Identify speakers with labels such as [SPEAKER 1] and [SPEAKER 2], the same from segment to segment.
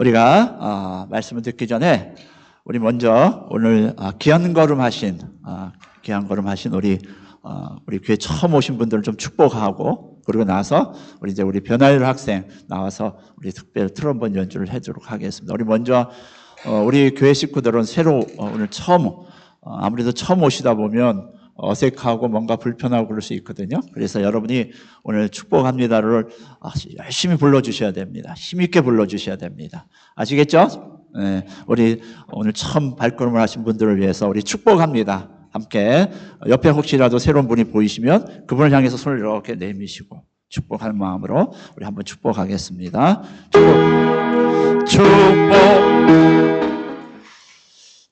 [SPEAKER 1] 우리가 말씀을 듣기 전에 우리 먼저 오늘 귀한 걸음 하신 우리 교회 처음 오신 분들을 좀 축복하고, 그리고 나서 우리 변화율 학생 나와서 우리 특별 트럼본 연주를 해주도록 하겠습니다. 우리 먼저 우리 교회 식구들은 새로 오늘 처음, 아무래도 처음 오시다 보면 어색하고 뭔가 불편하고 그럴 수 있거든요. 그래서 여러분이 오늘 축복합니다를 열심히 불러주셔야 됩니다. 힘있게 불러주셔야 됩니다. 아시겠죠? 네, 우리 오늘 처음 발걸음을 하신 분들을 위해서 우리 축복합니다. 함께 옆에 혹시라도 새로운 분이 보이시면 그분을 향해서 손을 이렇게 내미시고 축복할 마음으로 우리 한번 축복하겠습니다. 축복.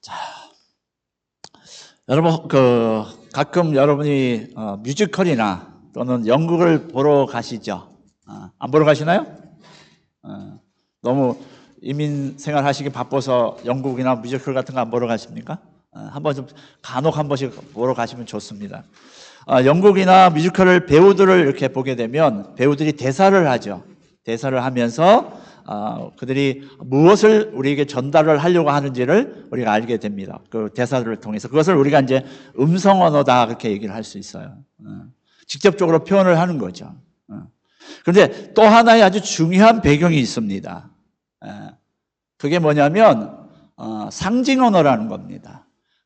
[SPEAKER 1] 자, 여러분 가끔 여러분이 뮤지컬이나 또는 연극을 보러 가시죠? 안 보러 가시나요? 너무 이민 생활 하시기 바빠서 연극이나 뮤지컬 같은 거 안 보러 가십니까? 한번 좀 간혹 한 번씩 보러 가시면 좋습니다. 연극이나 뮤지컬을 배우들을 이렇게 보게 되면 배우들이 대사를 하죠. 대사를 하면서 그들이 무엇을 우리에게 전달을 하려고 하는지를 우리가 알게 됩니다. 그 대사들을 통해서. 그것을 우리가 이제 음성 언어다 그렇게 얘기를 할 수 있어요. 직접적으로 표현을 하는 거죠. 그런데 또 하나의 아주 중요한 배경이 있습니다. 그게 뭐냐면 상징 언어라는 겁니다.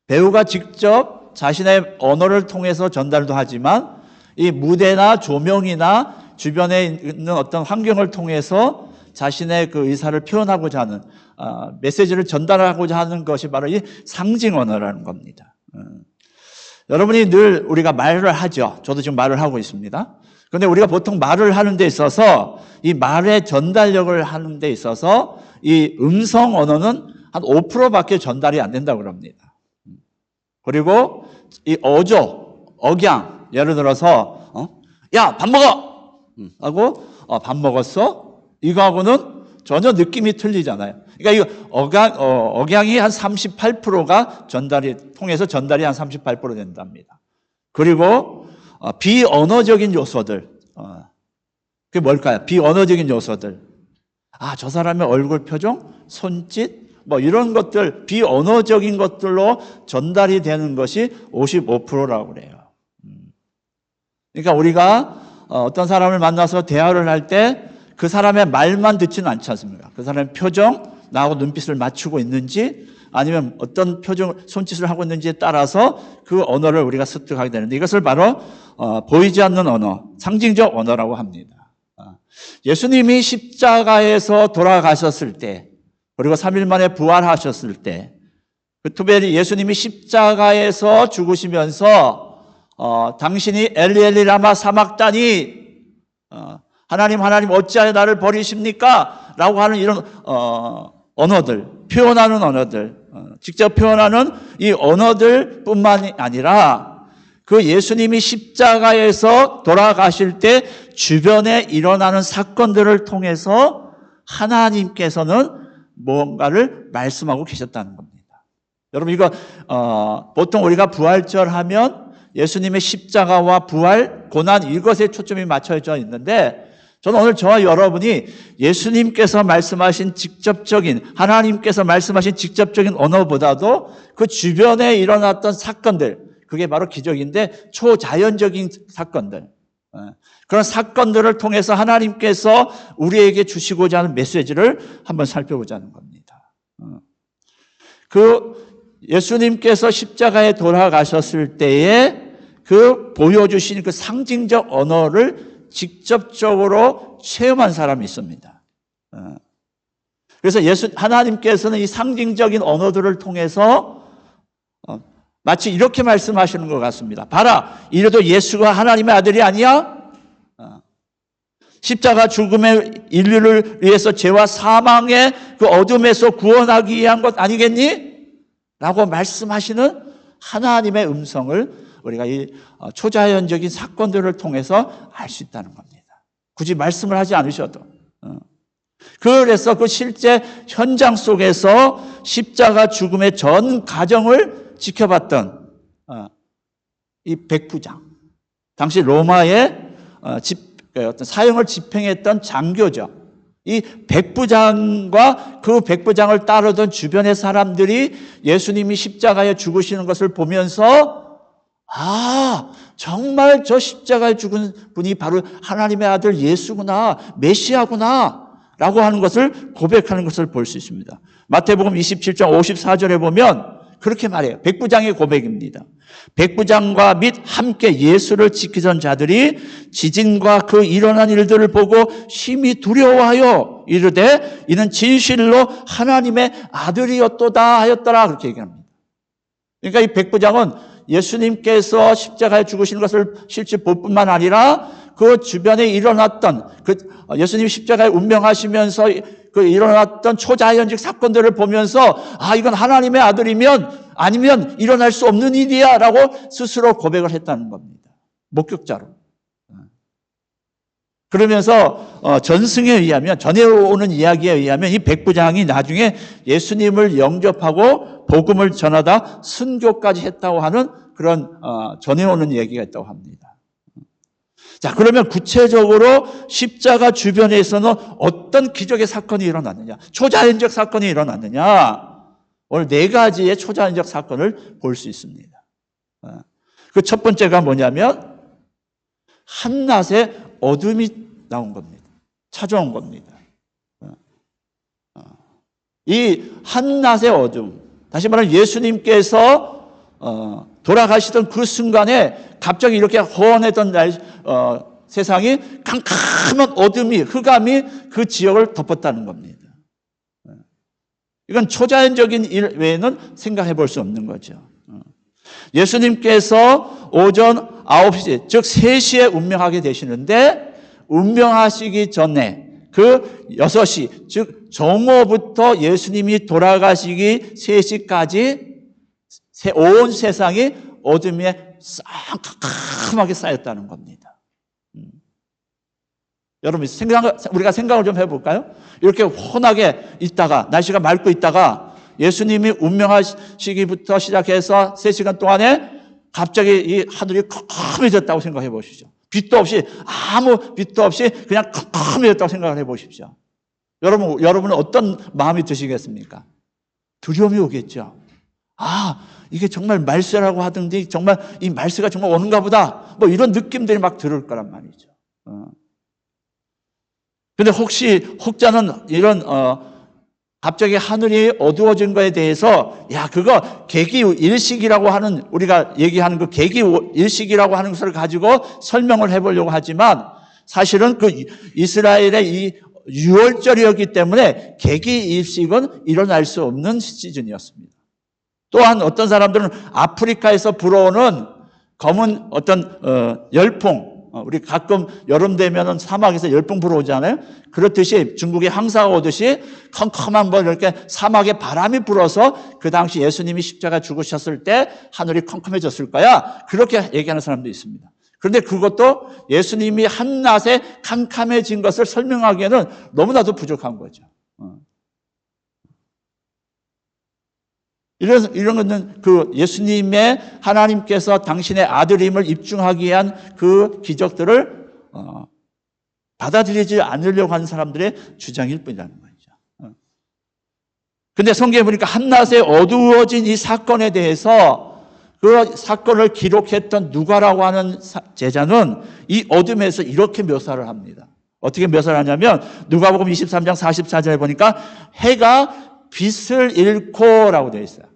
[SPEAKER 1] 배우가 직접 자신의 언어를 통해서 전달도 하지만 이 무대나 조명이나 주변에 있는 어떤 환경을 통해서 자신의 그 의사를 표현하고자 하는 메시지를 전달하고자 하는 것이 바로 이 상징 언어라는 겁니다. 여러분이 늘 우리가 말을 하죠. 저도 지금 말을 하고 있습니다. 그런데 우리가 보통 말을 하는 데 있어서 이 말의 전달력을 하는 데 있어서 이 음성 언어는 한 5%밖에 전달이 안 된다고 그럽니다. 그리고 이 억양, 예를 들어서 야, 밥 먹어! 하고 밥 먹었어? 이거하고는 전혀 느낌이 틀리잖아요. 그러니까 이 억양이 한 38%가 통해서 전달이 한 38% 된답니다. 그리고 비언어적인 요소들, 그게 뭘까요? 비언어적인 요소들. 저 사람의 얼굴 표정, 손짓, 뭐 이런 것들, 비언어적인 것들로 전달이 되는 것이 55%라고 그래요. 그러니까 우리가 어떤 사람을 만나서 대화를 할 때 그 사람의 말만 듣지는 않지 않습니까? 그 사람의 표정, 나하고 눈빛을 맞추고 있는지, 아니면 어떤 표정, 손짓을 하고 있는지에 따라서 그 언어를 우리가 습득하게 되는데, 이것을 바로 보이지 않는 언어, 상징적 언어라고 합니다. 예수님이 십자가에서 돌아가셨을 때, 그리고 3일 만에 부활하셨을 때, 그투벨이 예수님이 십자가에서 죽으시면서 당신이 엘리 라마 사막다니, 하나님 어찌하여 나를 버리십니까? 라고 하는 이런 언어들, 표현하는 언어들, 직접 표현하는 이 언어들 뿐만이 아니라 그 예수님이 십자가에서 돌아가실 때 주변에 일어나는 사건들을 통해서 하나님께서는 뭔가를 말씀하고 계셨다는 겁니다. 여러분, 이거 보통 우리가 부활절 하면 예수님의 십자가와 부활, 고난, 이것에 초점이 맞춰져 있는데, 저는 오늘 저와 여러분이 예수님께서 말씀하신 하나님께서 말씀하신 직접적인 언어보다도 그 주변에 일어났던 사건들, 그게 바로 기적인데 초자연적인 사건들, 그런 사건들을 통해서 하나님께서 우리에게 주시고자 하는 메시지를 한번 살펴보자는 겁니다. 그 예수님께서 십자가에 돌아가셨을 때에 그 보여주신 그 상징적 언어를 직접적으로 체험한 사람이 있습니다. 그래서 하나님께서는 이 상징적인 언어들을 통해서 마치 이렇게 말씀하시는 것 같습니다. 봐라, 이래도 예수가 하나님의 아들이 아니야? 십자가 죽음의 인류를 위해서 죄와 사망의 그 어둠에서 구원하기 위한 것 아니겠니? 라고 말씀하시는 하나님의 음성을 우리가 이 초자연적인 사건들을 통해서 알 수 있다는 겁니다. 굳이 말씀을 하지 않으셔도. 그래서 그 실제 현장 속에서 십자가 죽음의 전 과정을 지켜봤던 이 백부장, 당시 로마의 어떤 사형을 집행했던 장교죠. 이 백부장과 그 백부장을 따르던 주변의 사람들이 예수님이 십자가에 죽으시는 것을 보면서 정말 저 십자가에 죽은 분이 바로 하나님의 아들 예수구나, 메시아구나 라고 하는 것을 고백하는 것을 볼 수 있습니다. 마태복음 27장 54절에 보면 그렇게 말해요. 백부장의 고백입니다. 백부장과 및 함께 예수를 지키던 자들이 지진과 그 일어난 일들을 보고 심히 두려워하여 이르되 이는 진실로 하나님의 아들이었도다 하였더라 그렇게 얘기합니다. 그러니까 이 백부장은 예수님께서 십자가에 죽으시는 것을 실제 볼 뿐만 아니라 그 주변에 일어났던 예수님 십자가에 운명하시면서 그 일어났던 초자연적 사건들을 보면서 이건 하나님의 아들이면 아니면 일어날 수 없는 일이야 라고 스스로 고백을 했다는 겁니다. 목격자로. 그러면서 전승에 의하면, 전해오는 이야기에 의하면 이 백부장이 나중에 예수님을 영접하고 복음을 전하다 순교까지 했다고 하는 그런 전해오는 얘기가 있다고 합니다. 자, 그러면 구체적으로 십자가 주변에서는 어떤 기적의 사건이 일어났느냐, 초자연적 사건이 일어났느냐, 오늘 4가지의 초자연적 사건을 볼 수 있습니다. 그 첫 번째가 뭐냐면 한낮에 어둠이 나온 겁니다. 찾아온 겁니다. 이 한낮의 어둠, 다시 말하면 예수님께서 돌아가시던 그 순간에 갑자기 이렇게 허원했던 세상이 캄캄한 어둠이, 흑암이 그 지역을 덮었다는 겁니다. 이건 초자연적인 일 외에는 생각해 볼 수 없는 거죠. 예수님께서 오전 9시, 즉 3시에 운명하게 되시는데 운명하시기 전에 그 6시, 즉 정오부터 예수님이 돌아가시기 3시까지 온 세상이 어둠에 깜깜하게 쌓였다는 겁니다. 여러분, 우리가 생각을 좀 해볼까요? 이렇게 환하게 있다가, 날씨가 맑고 있다가 예수님이 운명하시기부터 시작해서 3시간 동안에 갑자기 이 하늘이 컴컴해졌다고 생각해 보십시오. 빛도 없이, 아무 빛도 없이 그냥 컴컴해졌다고 생각을 해 보십시오. 여러분은 어떤 마음이 드시겠습니까? 두려움이 오겠죠. 이게 정말 말세라고 하던데 정말 이 말세가 정말 오는가 보다. 뭐 이런 느낌들이 막 들을 거란 말이죠. 근데 혹자는 이런 갑자기 하늘이 어두워진 거에 대해서 그거 계기일식이라고 하는, 우리가 얘기하는 그 계기일식이라고 하는 것을 가지고 설명을 해보려고 하지만 사실은 그 이스라엘의 이 유월절이었기 때문에 계기일식은 일어날 수 없는 시즌이었습니다. 또한 어떤 사람들은 아프리카에서 불어오는 검은 어떤 열풍, 우리 가끔 여름 되면은 사막에서 열풍 불어오잖아요. 그렇듯이 중국에 황사가 오듯이 컴컴한 이렇게 사막에 바람이 불어서 그 당시 예수님이 십자가 죽으셨을 때 하늘이 컴컴해졌을 거야. 그렇게 얘기하는 사람도 있습니다. 그런데 그것도 예수님이 한낮에 캄캄해진 것을 설명하기에는 너무나도 부족한 거죠. 이런 것은 그 예수님의 하나님께서 당신의 아들임을 입증하기 위한 그 기적들을 받아들이지 않으려고 하는 사람들의 주장일 뿐이라는 거죠. 근데 성경에 보니까 한낮에 어두워진 이 사건에 대해서 그 사건을 기록했던 누가라고 하는 제자는 이 어둠에서 이렇게 묘사를 합니다. 어떻게 묘사를 하냐면 누가복음 23장 44절에 보니까 해가 빛을 잃고라고 되어 있어요.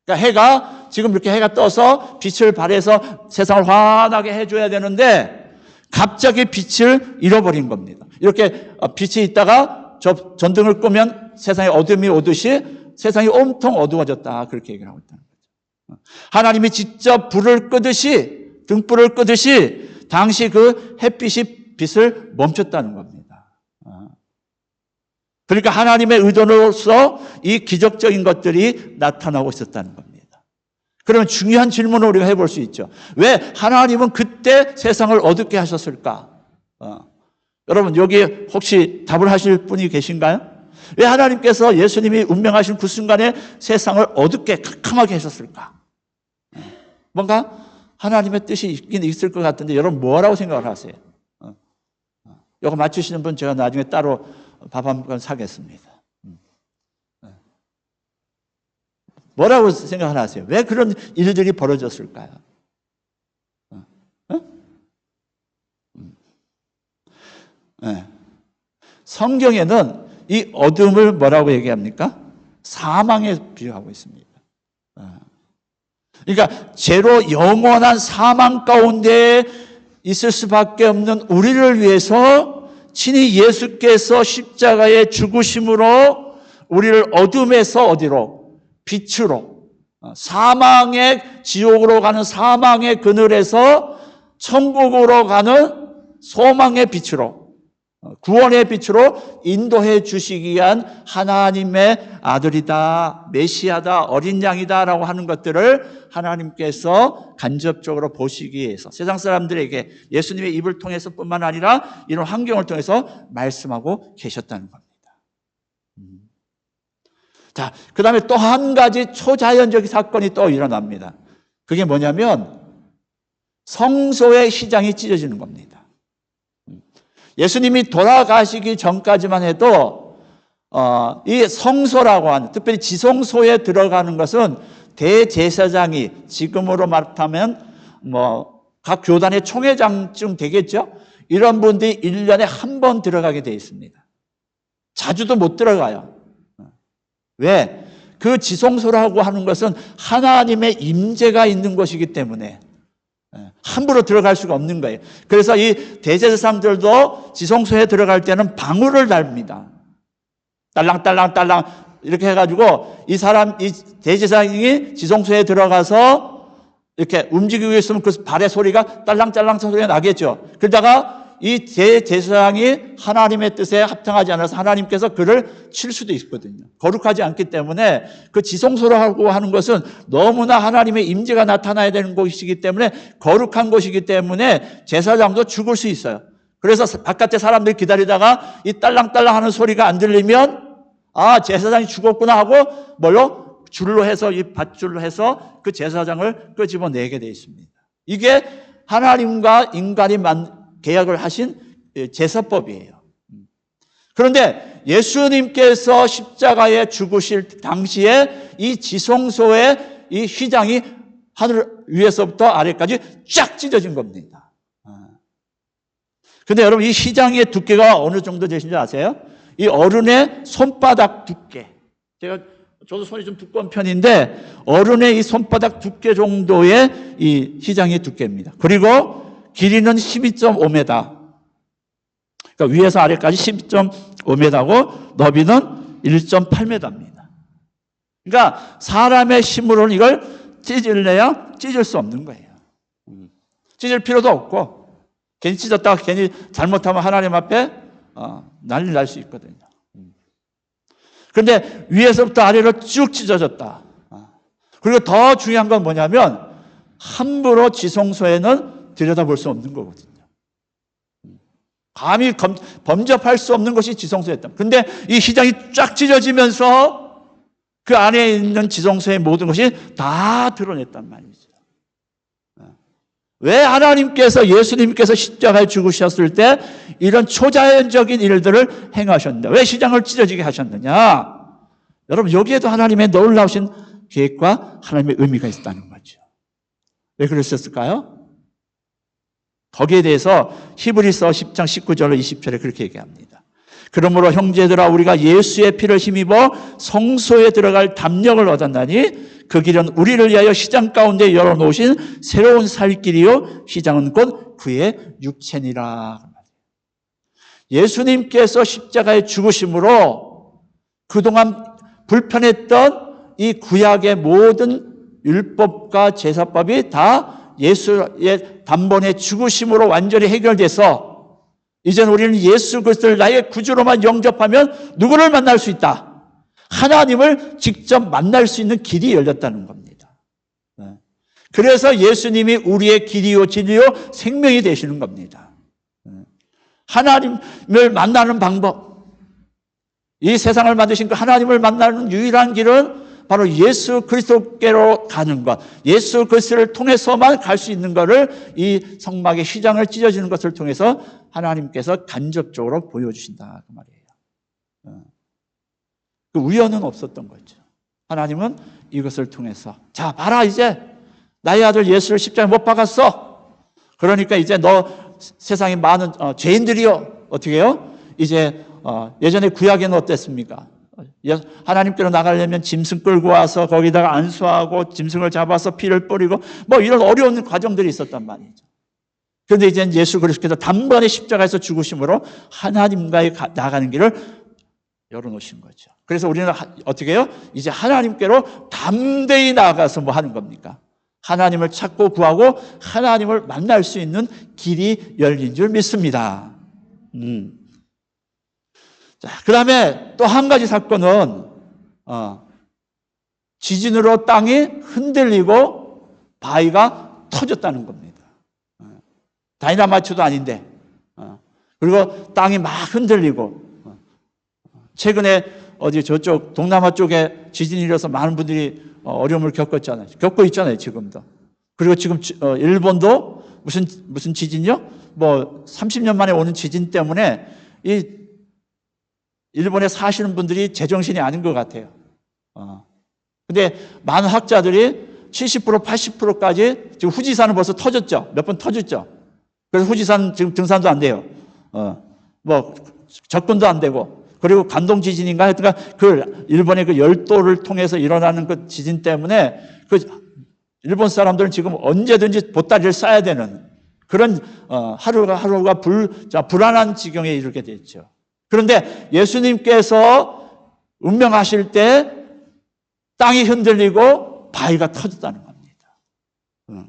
[SPEAKER 1] 그러니까 해가 지금 이렇게 해가 떠서 빛을 발해서 세상을 환하게 해줘야 되는데 갑자기 빛을 잃어버린 겁니다. 이렇게 빛이 있다가 저 전등을 끄면 세상에 어둠이 오듯이 세상이 온통 어두워졌다, 그렇게 얘기를 하고 있다는 거죠. 하나님이 직접 불을 끄듯이, 등불을 끄듯이 당시 그 햇빛이 빛을 멈췄다는 겁니다. 그러니까 하나님의 의도로서 이 기적적인 것들이 나타나고 있었다는 겁니다. 그러면 중요한 질문을 우리가 해볼 수 있죠. 왜 하나님은 그때 세상을 어둡게 하셨을까? 여러분, 여기 혹시 답을 하실 분이 계신가요? 왜 하나님께서 예수님이 운명하신 그 순간에 세상을 어둡게 캄캄하게 하셨을까? 뭔가 하나님의 뜻이 있긴 있을 것 같은데 여러분 뭐라고 생각을 하세요? 이거 맞추시는 분 제가 나중에 따로 밥 한 번 사겠습니다. 뭐라고 생각하세요? 왜 그런 일들이 벌어졌을까요? 성경에는 이 어둠을 뭐라고 얘기합니까? 사망에 비유하고 있습니다. 그러니까 죄로 영원한 사망 가운데 있을 수밖에 없는 우리를 위해서 친히 예수께서 십자가의 죽으심으로 우리를 어둠에서 어디로? 빛으로, 사망의 지옥으로 가는 사망의 그늘에서 천국으로 가는 소망의 빛으로, 구원의 빛으로 인도해 주시기 위한 하나님의 아들이다, 메시아다, 어린 양이다 라고 하는 것들을 하나님께서 간접적으로 보시기 위해서 세상 사람들에게 예수님의 입을 통해서 뿐만 아니라 이런 환경을 통해서 말씀하고 계셨다는 겁니다. 자, 그 다음에 또 한 가지 초자연적인 사건이 또 일어납니다. 그게 뭐냐면 성소의 휘장이 찢어지는 겁니다. 예수님이 돌아가시기 전까지만 해도 이 성소라고 하는, 특별히 지성소에 들어가는 것은 대제사장이, 지금으로 말하면 각 교단의 총회장쯤 되겠죠? 이런 분들이 1년에 한 번 들어가게 되어 있습니다. 자주도 못 들어가요. 왜? 그 지성소라고 하는 것은 하나님의 임재가 있는 것이기 때문에 함부로 들어갈 수가 없는 거예요. 그래서 이 대제사장들도 지성소에 들어갈 때는 방울을 달입니다. 딸랑딸랑딸랑 이렇게 해가지고 이 대제사장이 지성소에 들어가서 이렇게 움직이고 있으면 그 발의 소리가 딸랑딸랑 소리가 나겠죠. 그러다가 이 대제사장이 하나님의 뜻에 합당하지 않아서 하나님께서 그를 칠 수도 있거든요. 거룩하지 않기 때문에 그 지성소라고 하는 것은 너무나 하나님의 임재가 나타나야 되는 곳이기 때문에, 거룩한 곳이기 때문에 제사장도 죽을 수 있어요. 그래서 바깥에 사람들이 기다리다가 이 딸랑딸랑 하는 소리가 안 들리면 제사장이 죽었구나 하고 뭘로? 줄로 해서, 이 밧줄로 해서 그 제사장을 끄집어내게 되어 있습니다. 이게 하나님과 인간이 계약을 하신 제사법이에요. 그런데 예수님께서 십자가에 죽으실 당시에 이 지성소의 이 휘장이 하늘 위에서부터 아래까지 쫙 찢어진 겁니다. 그런데 여러분, 이 휘장의 두께가 어느 정도 되신지 아세요? 이 어른의 손바닥 두께. 저도 손이 좀 두꺼운 편인데 어른의 이 손바닥 두께 정도의 이 휘장의 두께입니다. 그리고 길이는 12.5m. 그러니까 위에서 아래까지 12.5m고 너비는 1.8m입니다. 그러니까 사람의 힘으로는 이걸 찢을래야 찢을 수 없는 거예요. 찢을 필요도 없고, 괜히 찢었다가 괜히 잘못하면 하나님 앞에 난리 날 수 있거든요. 그런데 위에서부터 아래로 쭉 찢어졌다. 그리고 더 중요한 건 뭐냐면 함부로 지성소에는 들여다볼 수 없는 거거든요. 감히 범접할 수 없는 것이 지성소였다. 그런데 이 휘장이 쫙 찢어지면서 그 안에 있는 지성소의 모든 것이 다 드러냈단 말이죠. 왜 하나님께서, 예수님께서 십자가에 죽으셨을 때 이런 초자연적인 일들을 행하셨느냐? 왜 휘장을 찢어지게 하셨느냐? 여러분, 여기에도 하나님의 놀라우신 계획과 하나님의 의미가 있다는 거죠. 왜 그랬을까요? 거기에 대해서 히브리서 10장 19절 20절에 그렇게 얘기합니다. 그러므로 형제들아, 우리가 예수의 피를 힘입어 성소에 들어갈 담력을 얻었나니 그 길은 우리를 위하여 휘장 가운데 열어놓으신 새로운 살 길이요 휘장은 곧 그의 육체니라. 예수님께서 십자가에 죽으심으로 그동안 불편했던 이 구약의 모든 율법과 제사법이 다 예수의 단번에 죽으심으로 완전히 해결돼서 이제는 우리는 예수 그리스도를 나의 구주로만 영접하면 누구를 만날 수 있다? 하나님을 직접 만날 수 있는 길이 열렸다는 겁니다. 그래서 예수님이 우리의 길이요 진리요 생명이 되시는 겁니다. 하나님을 만나는 방법, 이 세상을 만드신 그 하나님을 만나는 유일한 길은 바로 예수 그리스도께로 가는 것, 예수 그리스도를 통해서만 갈 수 있는 것을 이 성막의 휘장을 찢어지는 것을 통해서 하나님께서 간접적으로 보여주신다 그 말이에요. 그 우연은 없었던 거죠. 하나님은 이것을 통해서 자 봐라 이제 나의 아들 예수를 십자가에 못 박았어. 그러니까 이제 너 세상에 많은 죄인들이요 어떻게 해요? 이제 예전에 구약에는 어땠습니까? 하나님께로 나가려면 짐승 끌고 와서 거기다가 안수하고 짐승을 잡아서 피를 뿌리고 뭐 이런 어려운 과정들이 있었단 말이죠. 그런데 이제 예수 그리스도께서 단번에 십자가에서 죽으심으로 하나님과의 나가는 길을 열어놓으신 거죠. 그래서 우리는 어떻게 해요? 이제 하나님께로 담대히 나아가서 뭐 하는 겁니까? 하나님을 찾고 구하고 하나님을 만날 수 있는 길이 열린 줄 믿습니다. 자, 그 다음에 또 한 가지 사건은 지진으로 땅이 흔들리고 바위가 터졌다는 겁니다. 다이나마이트도 아닌데 그리고 땅이 막 흔들리고 최근에 어디 저쪽 동남아 쪽에 지진이 일어서 많은 분들이 어려움을 겪었잖아요. 겪고 있잖아요, 지금도. 그리고 지금 일본도 무슨 지진이요? 뭐 30년 만에 오는 지진 때문에 이 일본에 사시는 분들이 제정신이 아닌 것 같아요. 근데 많은 학자들이 70%, 80%까지 지금 후지산은 벌써 터졌죠. 몇 번 터졌죠. 그래서 후지산 지금 등산도 안 돼요. 뭐 접근도 안 되고. 그리고 관동 지진인가 하여튼 그 일본의 그 열도를 통해서 일어나는 그 지진 때문에 그 일본 사람들은 지금 언제든지 보따리를 싸야 되는 그런 하루가 불안한 지경에 이르게 됐죠. 그런데 예수님께서 운명하실 때 땅이 흔들리고 바위가 터졌다는 겁니다.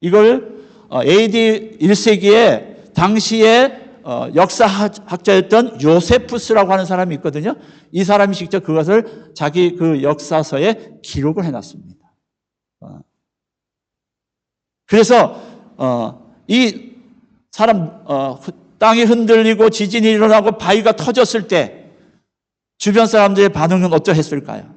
[SPEAKER 1] 이걸 AD 1세기에 당시에 역사학자였던 요세푸스라고 하는 사람이 있거든요. 이 사람이 직접 그것을 자기 그 역사서에 기록을 해놨습니다. 그래서 이 사람 땅이 흔들리고 지진이 일어나고 바위가 터졌을 때 주변 사람들의 반응은 어떠했을까요?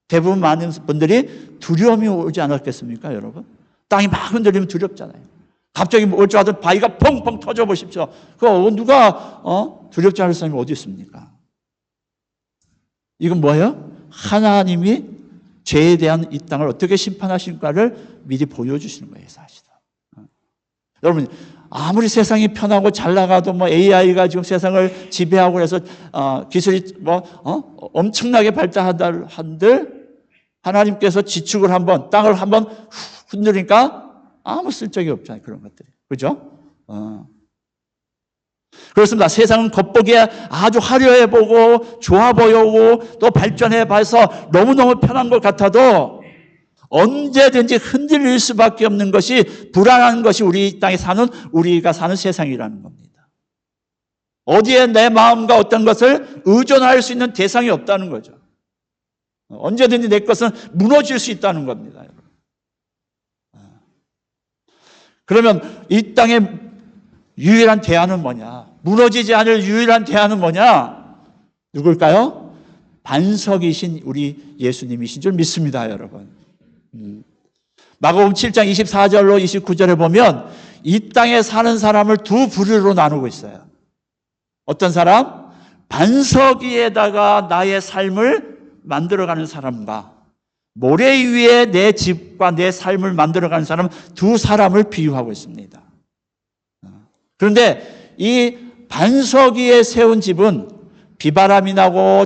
[SPEAKER 1] 대부분 많은 분들이 두려움이 오지 않았겠습니까, 여러분? 땅이 막 흔들리면 두렵잖아요. 갑자기 올 줄 알았던 바위가 펑펑 터져 보십시오. 그거 누가 두렵지 않을 사람이 어디 있습니까? 이건 뭐예요? 하나님이 죄에 대한 이 땅을 어떻게 심판하실까를 미리 보여주시는 거예요, 사실은. 여러분 아무리 세상이 편하고 잘 나가도 뭐 AI가 지금 세상을 지배하고 그래서 기술이 엄청나게 발달한들 하나님께서 지축을 한번 땅을 한번 흔들니까 아무 쓸적이 없잖아요. 그런 것들이. 그죠? 그렇습니다. 세상은 겉보기에 아주 화려해 보고 좋아 보이고 또 발전해 봐서 너무너무 편한 것 같아도 언제든지 흔들릴 수밖에 없는 것이 불안한 것이 우리 땅에 우리가 사는 세상이라는 겁니다. 어디에 내 마음과 어떤 것을 의존할 수 있는 대상이 없다는 거죠. 언제든지 내 것은 무너질 수 있다는 겁니다. 여러분. 그러면 이 땅의 유일한 대안은 뭐냐? 무너지지 않을 유일한 대안은 뭐냐? 누굴까요? 반석이신 우리 예수님이신 줄 믿습니다, 여러분. 마가복음 7장 24절로 29절에 보면 이 땅에 사는 사람을 두 부류로 나누고 있어요. 어떤 사람? 반석 위에다가 나의 삶을 만들어가는 사람과 모래 위에 내 집과 내 삶을 만들어가는 사람 두 사람을 비유하고 있습니다. 그런데 이 반석 위에 세운 집은 비바람이 나고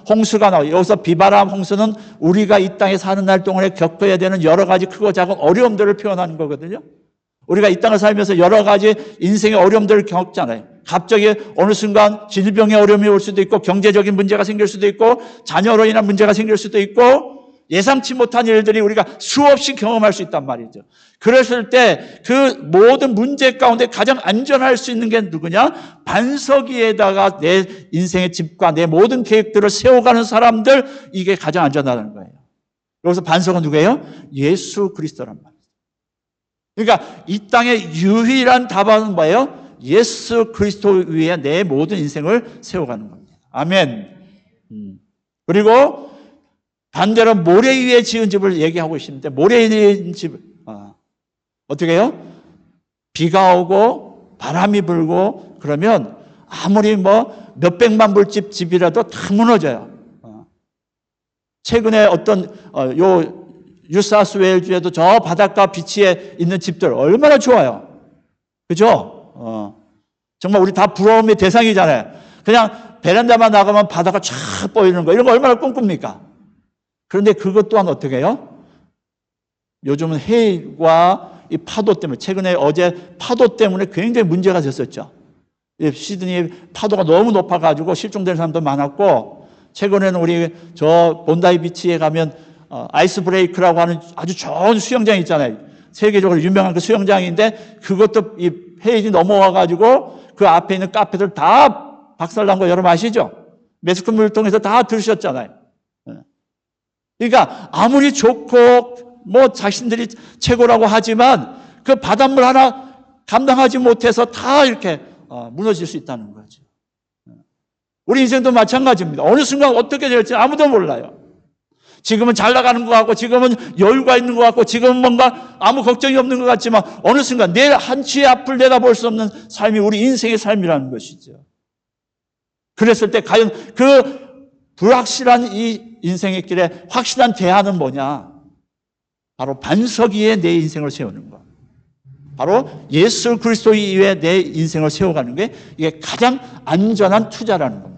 [SPEAKER 1] 홍수가 나고 여기서 비바람, 홍수는 우리가 이 땅에 사는 날 동안에 겪어야 되는 여러 가지 크고 작은 어려움들을 표현하는 거거든요. 우리가 이 땅을 살면서 여러 가지 인생의 어려움들을 겪잖아요. 갑자기 어느 순간 질병의 어려움이 올 수도 있고 경제적인 문제가 생길 수도 있고 자녀로 인한 문제가 생길 수도 있고 예상치 못한 일들이 우리가 수없이 경험할 수 있단 말이죠. 그랬을 때 그 모든 문제 가운데 가장 안전할 수 있는 게 누구냐? 반석 위에다가 내 인생의 집과 내 모든 계획들을 세워가는 사람들, 이게 가장 안전하다는 거예요. 여기서 반석은 누구예요? 예수 그리스도란 말이에요. 그러니까 이 땅의 유일한 답안은 뭐예요? 예수 그리스도 위에 내 모든 인생을 세워가는 겁니다. 아멘. 그리고 반대로 모래 위에 지은 집을 얘기하고 있는데 모래 위에 집 어떻게 해요? 비가 오고 바람이 불고 그러면 아무리 뭐 몇백만 불집 집이라도 다 무너져요. 최근에 어떤 요 뉴사우스웨일주에도 저 바닷가 비치에 있는 집들 얼마나 좋아요. 그죠? 정말 우리 다 부러움의 대상이잖아요. 그냥 베란다만 나가면 바다가 쫙 보이는 거, 이런 거 얼마나 꿈꿉니까? 그런데 그것 또한 어떻게 해요? 요즘은 해일과 이 파도 때문에, 최근에 어제 파도 때문에 굉장히 문제가 됐었죠. 시드니 파도가 너무 높아가지고 실종되는 사람도 많았고, 최근에는 우리 저 본다이 비치에 가면 아이스 브레이크라고 하는 아주 좋은 수영장 있잖아요. 세계적으로 유명한 그 수영장인데, 그것도 이 해일이 넘어와가지고 그 앞에 있는 카페들 다 박살난 거 여러분 아시죠? 매스컴을 통해서 다 들으셨잖아요. 그러니까 아무리 좋고 뭐 자신들이 최고라고 하지만 그 바닷물 하나 감당하지 못해서 다 이렇게 무너질 수 있다는 거죠. 우리 인생도 마찬가지입니다. 어느 순간 어떻게 될지 아무도 몰라요. 지금은 잘 나가는 것 같고, 지금은 여유가 있는 것 같고, 지금은 뭔가 아무 걱정이 없는 것 같지만 어느 순간 내일 한치의 앞을 내다볼 수 없는 삶이 우리 인생의 삶이라는 것이죠. 그랬을 때 과연 그 불확실한 이 인생의 길에 확실한 대안은 뭐냐? 바로 반석 위에 내 인생을 세우는 것. 바로 예수 그리스도 이외에 내 인생을 세워가는 게 이게 가장 안전한 투자라는 겁니다.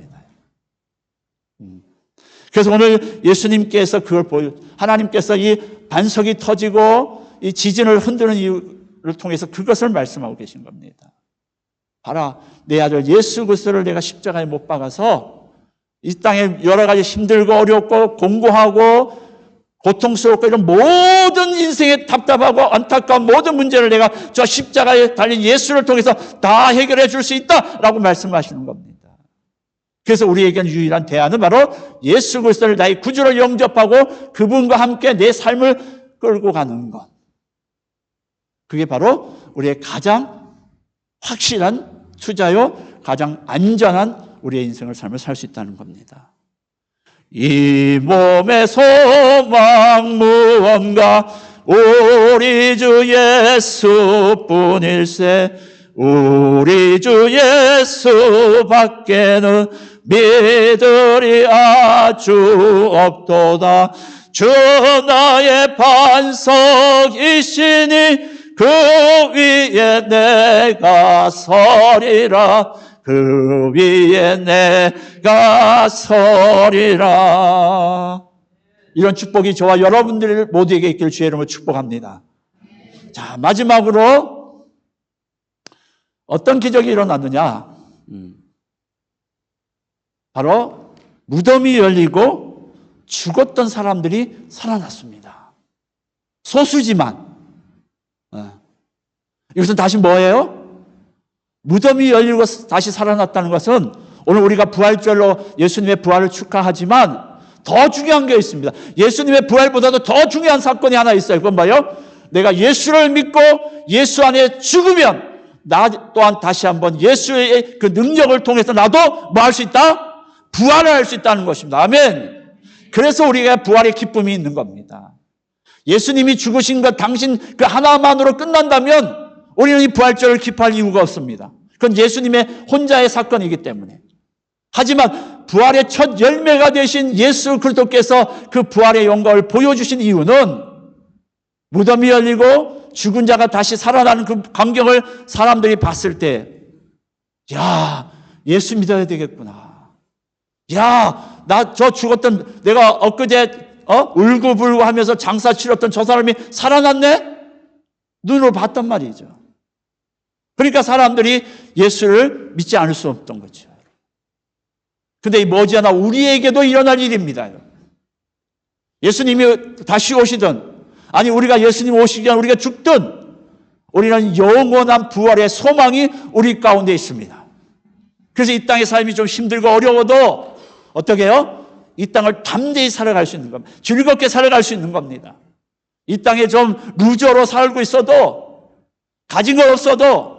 [SPEAKER 1] 그래서 오늘 예수님께서 그걸 하나님께서 이 반석이 터지고 이 지진을 흔드는 이유를 통해서 그것을 말씀하고 계신 겁니다. 봐라, 내 아들 예수 그리스도를 내가 십자가에 못 박아서 이 땅에 여러 가지 힘들고 어렵고 공고하고 고통스럽고 이런 모든 인생의 답답하고 안타까운 모든 문제를 내가 저 십자가에 달린 예수를 통해서 다 해결해 줄 수 있다라고 말씀하시는 겁니다. 그래서 우리에게는 유일한 대안은 바로 예수 그리스도를 나의 구주로 영접하고 그분과 함께 내 삶을 끌고 가는 것. 그게 바로 우리의 가장 확실한 투자요, 가장 안전한 우리의 인생을 삶을 살 수 있다는 겁니다. 이 몸의 소망 무언가 우리 주 예수뿐일세. 우리 주 예수 밖에는 믿으리 아주 없도다. 주 나의 반석이시니 그 위에 내가 서리라. 그 위에 내가 서리라. 이런 축복이 저와 여러분들 모두에게 있기를 주의 이름으로 축복합니다. 자, 마지막으로 어떤 기적이 일어났느냐? 바로 무덤이 열리고 죽었던 사람들이 살아났습니다. 소수지만. 이것은 다시 뭐예요? 무덤이 열리고 다시 살아났다는 것은 오늘 우리가 부활절로 예수님의 부활을 축하하지만 더 중요한 게 있습니다. 예수님의 부활보다도 더 중요한 사건이 하나 있어요. 그건 뭐예요? 내가 예수를 믿고 예수 안에 죽으면 나 또한 다시 한번 예수의 그 능력을 통해서 나도 뭐 할 수 있다? 부활을 할 수 있다는 것입니다. 아멘. 그래서 우리가 부활의 기쁨이 있는 겁니다. 예수님이 죽으신 것 당신 그 하나만으로 끝난다면 우리는 이 부활절을 기뻐할 이유가 없습니다. 그건 예수님의 혼자의 사건이기 때문에. 하지만 부활의 첫 열매가 되신 예수 그리스도께서 그 부활의 영광을 보여주신 이유는 무덤이 열리고 죽은 자가 다시 살아나는 그 광경을 사람들이 봤을 때, 야, 예수 믿어야 되겠구나. 야, 나 저 죽었던, 내가 엊그제 울고불고 하면서 장사 치렀던 저 사람이 살아났네? 눈으로 봤단 말이죠. 그러니까 사람들이 예수를 믿지 않을 수 없던 거죠. 근데 이 머지않아 우리에게도 일어날 일입니다. 예수님이 다시 오시든, 아니 우리가 예수님 오시기 전에 우리가 죽든, 우리는 영원한 부활의 소망이 우리 가운데 있습니다. 그래서 이 땅의 삶이 좀 힘들고 어려워도 어떻게 해요? 이 땅을 담대히 살아갈 수 있는 겁니다. 즐겁게 살아갈 수 있는 겁니다. 이 땅에 좀 루저로 살고 있어도, 가진 거 없어도,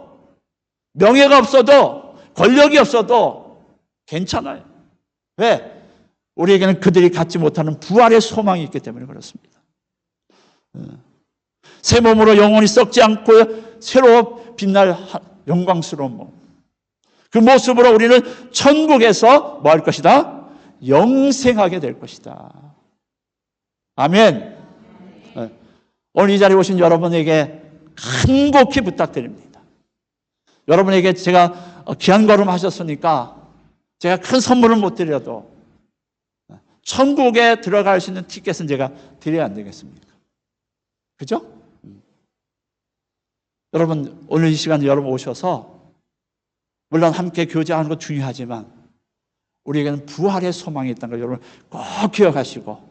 [SPEAKER 1] 명예가 없어도, 권력이 없어도 괜찮아요. 왜? 우리에게는 그들이 갖지 못하는 부활의 소망이 있기 때문에 그렇습니다. 새 몸으로 영원히 썩지 않고 새로 빛날 영광스러운 몸. 그 모습으로 우리는 천국에서 뭐 할 것이다? 영생하게 될 것이다. 아멘. 오늘 이 자리에 오신 여러분에게 간곡히 부탁드립니다. 여러분에게 제가 귀한 걸음 하셨으니까 제가 큰 선물은 못 드려도 천국에 들어갈 수 있는 티켓은 제가 드려야 안 되겠습니까? 그죠? 여러분, 오늘 이 시간에 여러분 오셔서 물론 함께 교제하는 것 중요하지만 우리에게는 부활의 소망이 있다는 걸 여러분 꼭 기억하시고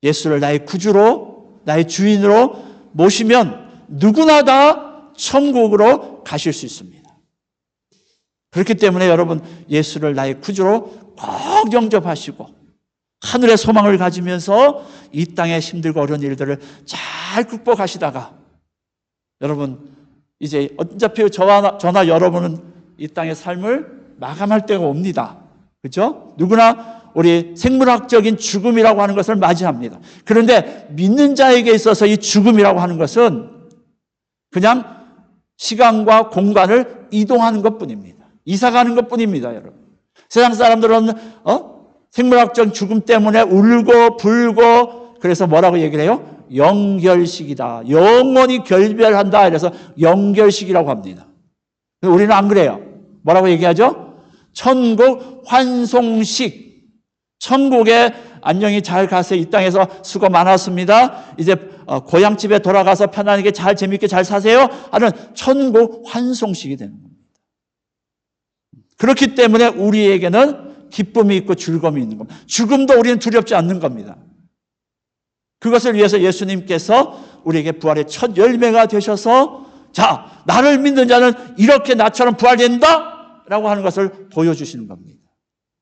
[SPEAKER 1] 예수를 나의 구주로, 나의 주인으로 모시면 누구나 다 천국으로 가실 수 있습니다. 그렇기 때문에 여러분 예수를 나의 구주로 꼭 영접하시고 하늘의 소망을 가지면서 이 땅의 힘들고 어려운 일들을 잘 극복하시다가 여러분 이제 어차피 저나 여러분은 이 땅의 삶을 마감할 때가 옵니다. 그렇죠? 누구나 우리 생물학적인 죽음이라고 하는 것을 맞이합니다. 그런데 믿는 자에게 있어서 이 죽음이라고 하는 것은 그냥 시간과 공간을 이동하는 것뿐입니다. 이사가는 것뿐입니다, 여러분. 세상 사람들은 생물학적 죽음 때문에 울고 불고 그래서 뭐라고 얘기를 해요? 영결식이다. 영원히 결별한다. 이래서 영결식이라고 합니다. 우리는 안 그래요. 뭐라고 얘기하죠? 천국 환송식. 천국에 안녕히 잘 가세요. 이 땅에서 수고 많았습니다. 이제 고향집에 돌아가서 편안하게 잘 재밌게 잘 사세요 하는 천국 환송식이 되는 겁니다. 그렇기 때문에 우리에게는 기쁨이 있고 즐거움이 있는 겁니다. 죽음도 우리는 두렵지 않는 겁니다. 그것을 위해서 예수님께서 우리에게 부활의 첫 열매가 되셔서 자, 나를 믿는 자는 이렇게 나처럼 부활된다 라고 하는 것을 보여주시는 겁니다.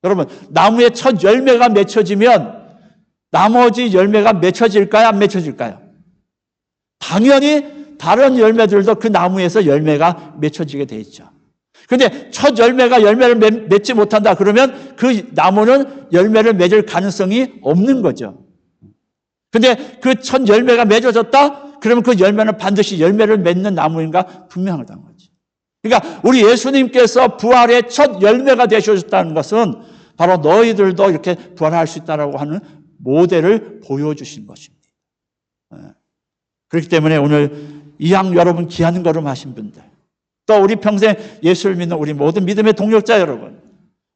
[SPEAKER 1] 여러분, 나무에 첫 열매가 맺혀지면 나머지 열매가 맺혀질까요? 안 맺혀질까요? 당연히 다른 열매들도 그 나무에서 열매가 맺혀지게 돼 있죠. 그런데 첫 열매가 열매를 맺지 못한다 그러면 그 나무는 열매를 맺을 가능성이 없는 거죠. 근데 그 첫 열매가 맺어졌다? 그러면 그 열매는 반드시 열매를 맺는 나무인가 분명하다는 거죠. 그러니까 우리 예수님께서 부활의 첫 열매가 되셔졌다는 것은 바로 너희들도 이렇게 부활할 수 있다고 하는 모델을 보여주신 것입니다. 그렇기 때문에 오늘 이왕 여러분 귀한 걸음 하신 분들 또 우리 평생 예수를 믿는 우리 모든 믿음의 동력자 여러분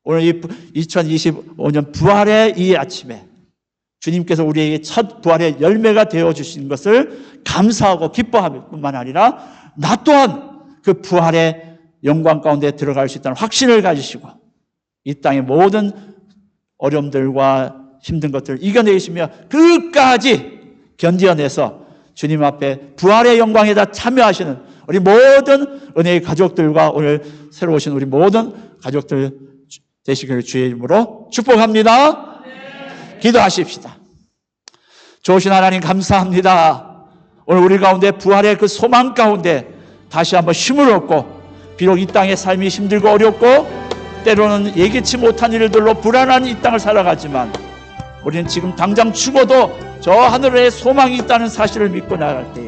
[SPEAKER 1] 오늘 이 2025년 부활의 이 아침에 주님께서 우리에게 첫 부활의 열매가 되어주신 것을 감사하고 기뻐할 뿐만 아니라 나 또한 그 부활의 영광 가운데 들어갈 수 있다는 확신을 가지시고 이 땅의 모든 어려움들과 힘든 것들을 이겨내시며 끝까지 견뎌내서 주님 앞에 부활의 영광에다 참여하시는 우리 모든 은혜의 가족들과 오늘 새로 오신 우리 모든 가족들 되시기를 주의 이름으로 축복합니다. 기도하십시다. 좋으신 하나님 감사합니다. 오늘 우리 가운데 부활의 그 소망 가운데 다시 한번 힘을 얻고 비록 이 땅의 삶이 힘들고 어렵고 때로는 예기치 못한 일들로 불안한 이 땅을 살아가지만 우리는 지금 당장 죽어도 저 하늘에 소망이 있다는 사실을 믿고 나갈 때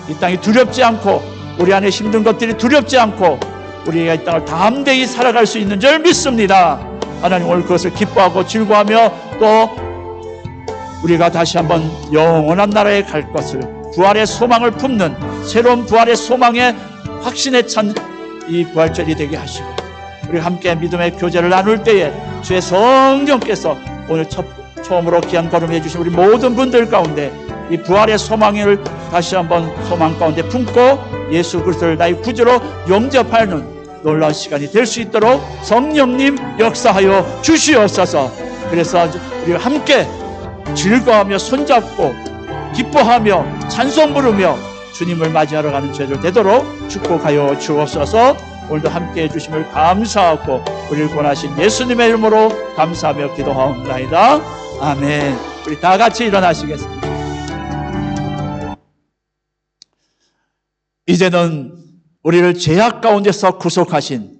[SPEAKER 1] 이 땅이 두렵지 않고 우리 안에 힘든 것들이 두렵지 않고 우리가 이 땅을 담대히 살아갈 수 있는 줄 믿습니다. 하나님 오늘 그것을 기뻐하고 즐거워하며 또 우리가 다시 한번 영원한 나라에 갈 것을 부활의 소망을 품는 새로운 부활의 소망에 확신에 찬 이 부활절이 되게 하시고 우리 함께 믿음의 교제를 나눌 때에 주의 성령께서 오늘 처음으로 귀한 걸음해 주신 우리 모든 분들 가운데 이 부활의 소망을 다시 한번 소망 가운데 품고 예수 그리스도를 나의 구주로 영접하는 놀라운 시간이 될 수 있도록 성령님 역사하여 주시옵소서. 그래서 우리가 함께 즐거워하며 손잡고 기뻐하며 찬송 부르며 주님을 맞이하러 가는 죄들 되도록 축복하여 주옵소서. 오늘도 함께해 주심을 감사하고 우리를 구원하신 예수님의 이름으로 감사하며 기도하옵나이다. 아멘. 우리 다 같이 일어나시겠습니다. 이제는 우리를 죄악 가운데서 구속하신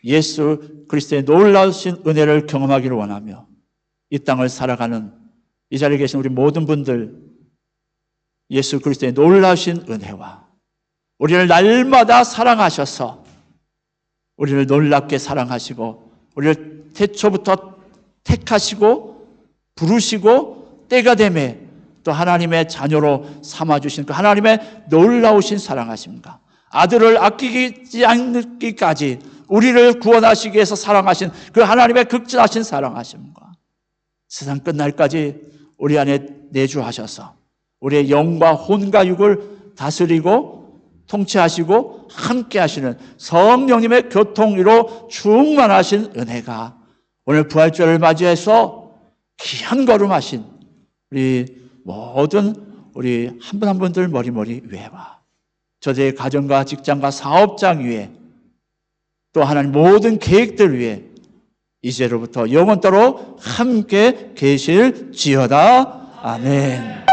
[SPEAKER 1] 예수 그리스도의 놀라우신 은혜를 경험하기를 원하며 이 땅을 살아가는 이 자리에 계신 우리 모든 분들 예수 그리스도의 놀라우신 은혜와 우리를 날마다 사랑하셔서 우리를 놀랍게 사랑하시고 우리를 태초부터 택하시고 부르시고 때가 되매 또 하나님의 자녀로 삼아주신 그 하나님의 놀라우신 사랑하십니다. 아들을 아끼지 않기까지 우리를 구원하시기 위해서 사랑하신 그 하나님의 극진하신 사랑하심과 세상 끝날까지 우리 안에 내주하셔서 우리의 영과 혼과 육을 다스리고 통치하시고 함께 하시는 성령님의 교통위로 충만하신 은혜가 오늘 부활절을 맞이해서 귀한 걸음하신 우리 모든 우리 한 분 한 분들 머리머리 위에와 저들의 가정과 직장과 사업장 위에 또 하나님 모든 계획들 위에 이제로부터 영원토록 함께 계실지어다. 아멘.